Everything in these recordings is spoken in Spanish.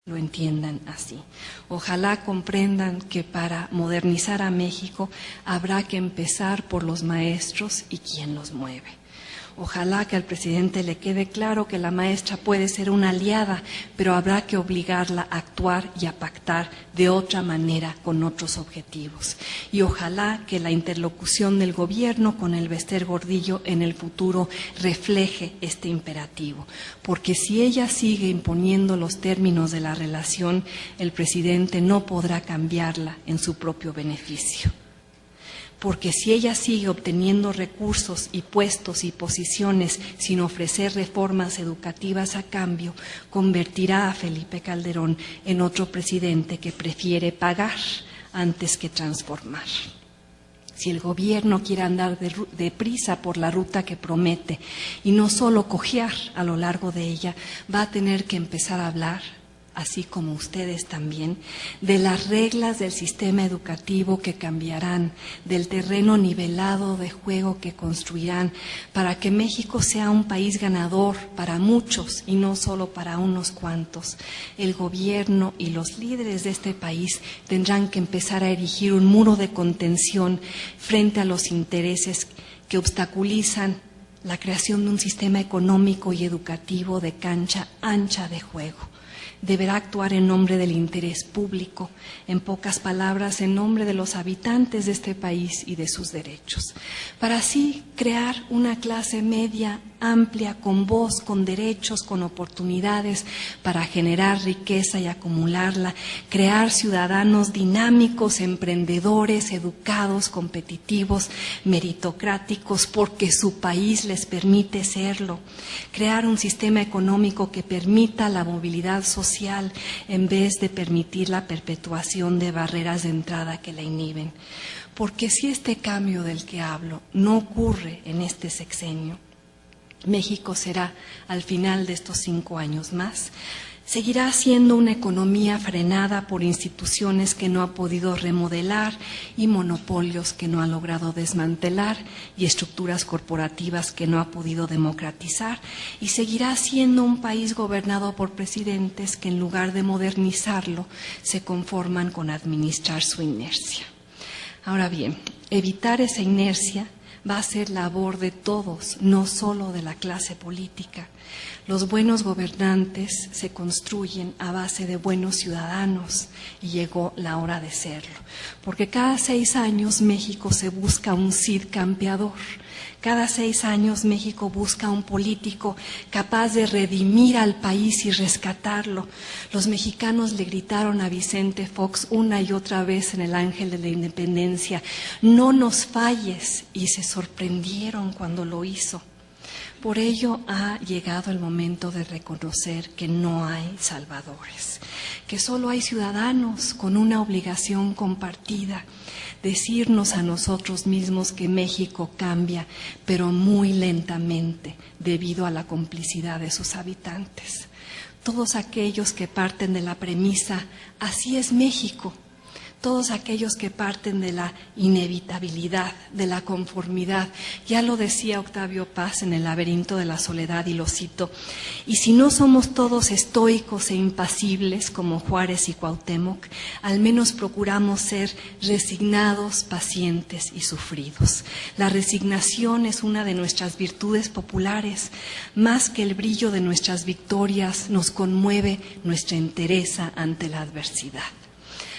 lo entiendan así. Ojalá comprendan que para modernizar a México habrá que empezar por los maestros y quien los mueve. Ojalá que al presidente le quede claro que la maestra puede ser una aliada, pero habrá que obligarla a actuar y a pactar de otra manera con otros objetivos. Y ojalá que la interlocución del gobierno con el Bester Gordillo en el futuro refleje este imperativo, porque si ella sigue imponiendo los términos de la relación, el presidente no podrá cambiarla en su propio beneficio. Porque si ella sigue obteniendo recursos y puestos y posiciones sin ofrecer reformas educativas a cambio, convertirá a Felipe Calderón en otro presidente que prefiere pagar antes que transformar. Si el gobierno quiere andar deprisa por la ruta que promete y no solo cojear a lo largo de ella, va a tener que empezar a hablar, así como ustedes también, de las reglas del sistema educativo que cambiarán, del terreno nivelado de juego que construirán, para que México sea un país ganador para muchos y no solo para unos cuantos. El gobierno y los líderes de este país tendrán que empezar a erigir un muro de contención frente a los intereses que obstaculizan la creación de un sistema económico y educativo de cancha ancha de juego. Deberá actuar en nombre del interés público, en pocas palabras, en nombre de los habitantes de este país y de sus derechos, para así crear una clase media amplia, con voz, con derechos, con oportunidades, para generar riqueza y acumularla, crear ciudadanos dinámicos, emprendedores, educados, competitivos, meritocráticos, porque su país les permite serlo, crear un sistema económico que permita la movilidad social en vez de permitir la perpetuación de barreras de entrada que la inhiben. Porque si este cambio del que hablo no ocurre en este sexenio, México será, al final de estos 5 años más, seguirá siendo una economía frenada por instituciones que no ha podido remodelar y monopolios que no ha logrado desmantelar y estructuras corporativas que no ha podido democratizar, y seguirá siendo un país gobernado por presidentes que en lugar de modernizarlo se conforman con administrar su inercia. Ahora bien, evitar esa inercia va a ser labor de todos, no solo de la clase política. Los buenos gobernantes se construyen a base de buenos ciudadanos y llegó la hora de serlo, porque cada 6 años México se busca un Cid campeador. Cada 6 años México busca un político capaz de redimir al país y rescatarlo. Los mexicanos le gritaron a Vicente Fox una y otra vez en el Ángel de la Independencia: no nos falles, y se sorprendieron cuando lo hizo. Por ello ha llegado el momento de reconocer que no hay salvadores, que solo hay ciudadanos con una obligación compartida, decirnos a nosotros mismos que México cambia, pero muy lentamente, debido a la complicidad de sus habitantes. Todos aquellos que parten de la premisa, así es México, todos aquellos que parten de la inevitabilidad, de la conformidad. Ya lo decía Octavio Paz en El laberinto de la soledad, y lo cito: y si no somos todos estoicos e impasibles como Juárez y Cuauhtémoc, al menos procuramos ser resignados, pacientes y sufridos. La resignación es una de nuestras virtudes populares. Más que el brillo de nuestras victorias, nos conmueve nuestra entereza ante la adversidad.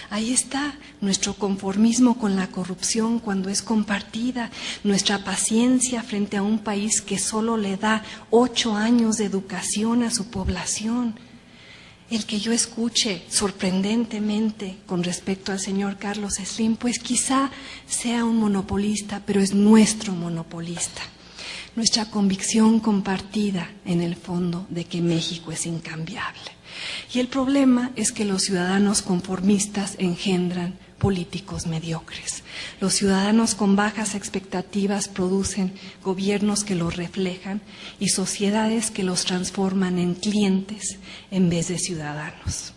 Ahí está nuestro conformismo con la corrupción cuando es compartida, nuestra paciencia frente a un país que solo le da 8 años de educación a su población. El que yo escuche sorprendentemente con respecto al señor Carlos Slim, pues quizá sea un monopolista, pero es nuestro monopolista. Nuestra convicción compartida en el fondo de que México es incambiable. Y el problema es que los ciudadanos conformistas engendran políticos mediocres. Los ciudadanos con bajas expectativas producen gobiernos que los reflejan y sociedades que los transforman en clientes en vez de ciudadanos.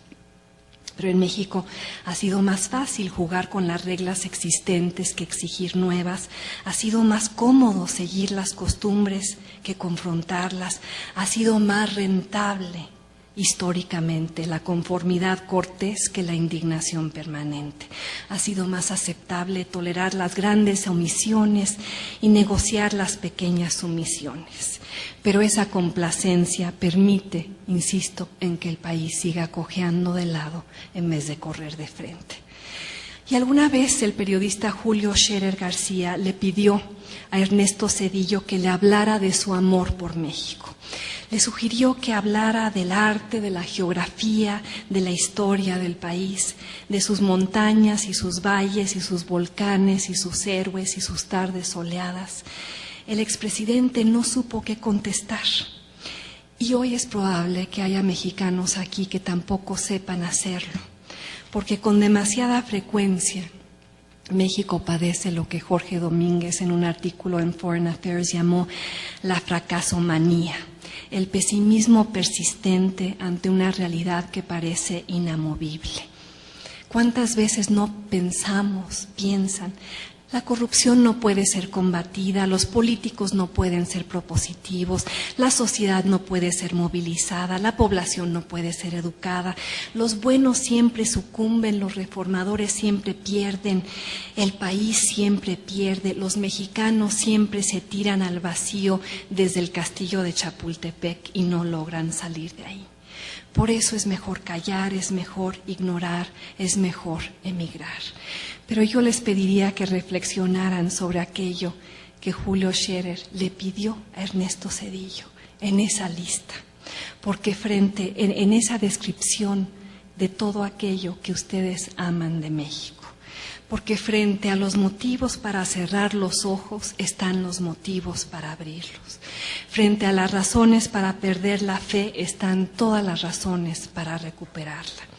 Pero en México ha sido más fácil jugar con las reglas existentes que exigir nuevas, ha sido más cómodo seguir las costumbres que confrontarlas, ha sido más rentable históricamente la conformidad cortés que la indignación permanente. Ha sido más aceptable tolerar las grandes omisiones y negociar las pequeñas sumisiones. Pero esa complacencia permite, insisto, en que el país siga cojeando de lado en vez de correr de frente. Y alguna vez el periodista Julio Scherer García le pidió a Ernesto Zedillo que le hablara de su amor por México. Le sugirió que hablara del arte, de la geografía, de la historia del país, de sus montañas y sus valles y sus volcanes y sus héroes y sus tardes soleadas. El expresidente no supo qué contestar. Y hoy es probable que haya mexicanos aquí que tampoco sepan hacerlo, porque con demasiada frecuencia México padece lo que Jorge Domínguez en un artículo en Foreign Affairs llamó la fracasomanía, el pesimismo persistente ante una realidad que parece inamovible. ¿Cuántas veces no piensan? La corrupción no puede ser combatida, los políticos no pueden ser propositivos, la sociedad no puede ser movilizada, la población no puede ser educada, los buenos siempre sucumben, los reformadores siempre pierden, el país siempre pierde, los mexicanos siempre se tiran al vacío desde el castillo de Chapultepec y no logran salir de ahí. Por eso es mejor callar, es mejor ignorar, es mejor emigrar. Pero yo les pediría que reflexionaran sobre aquello que Julio Scherer le pidió a Ernesto Zedillo en esa lista, porque en esa descripción de todo aquello que ustedes aman de México, porque frente a los motivos para cerrar los ojos están los motivos para abrirlos. Frente a las razones para perder la fe están todas las razones para recuperarla.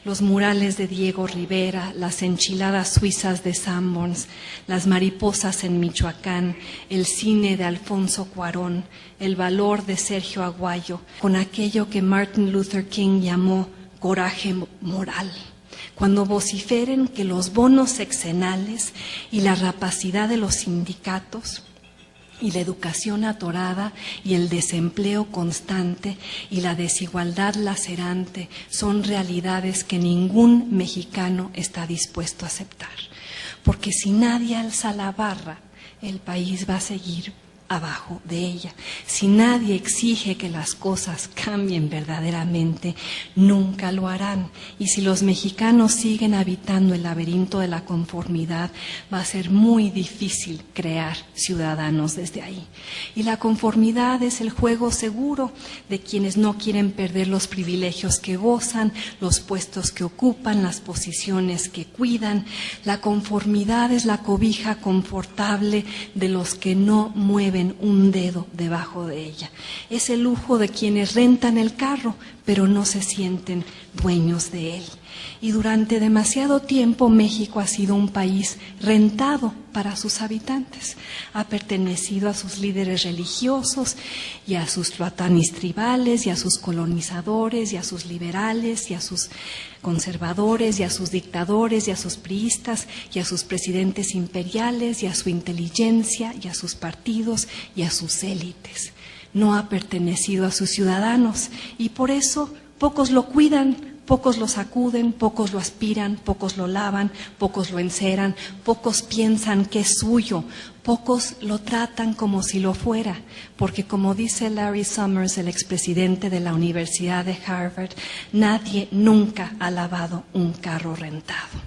Los murales de Diego Rivera, las enchiladas suizas de Sanborns, las mariposas en Michoacán, el cine de Alfonso Cuarón, el valor de Sergio Aguayo, con aquello que Martin Luther King llamó coraje moral. Cuando vociferen que los bonos sexenales y la rapacidad de los sindicatos y la educación atorada y el desempleo constante y la desigualdad lacerante son realidades que ningún mexicano está dispuesto a aceptar. Porque si nadie alza la barra, el país va a seguir abajo de ella. Si nadie exige que las cosas cambien verdaderamente, nunca lo harán. Y si los mexicanos siguen habitando el laberinto de la conformidad, va a ser muy difícil crear ciudadanos desde ahí. Y la conformidad es el juego seguro de quienes no quieren perder los privilegios que gozan, los puestos que ocupan, las posiciones que cuidan. La conformidad es la cobija confortable de los que no mueven un dedo debajo de ella. Es el lujo de quienes rentan el carro, pero no se sienten dueños de él. Y durante demasiado tiempo México ha sido un país rentado para sus habitantes. Ha pertenecido a sus líderes religiosos y a sus tlatoanis tribales y a sus colonizadores y a sus liberales y a sus conservadores y a sus dictadores y a sus priistas y a sus presidentes imperiales y a su inteligencia y a sus partidos y a sus élites. No ha pertenecido a sus ciudadanos y por eso pocos lo cuidan, pocos lo sacuden, pocos lo aspiran, pocos lo lavan, pocos lo enceran, pocos piensan que es suyo, pocos lo tratan como si lo fuera, porque como dice Larry Summers, el expresidente de la Universidad de Harvard, nadie nunca ha lavado un carro rentado.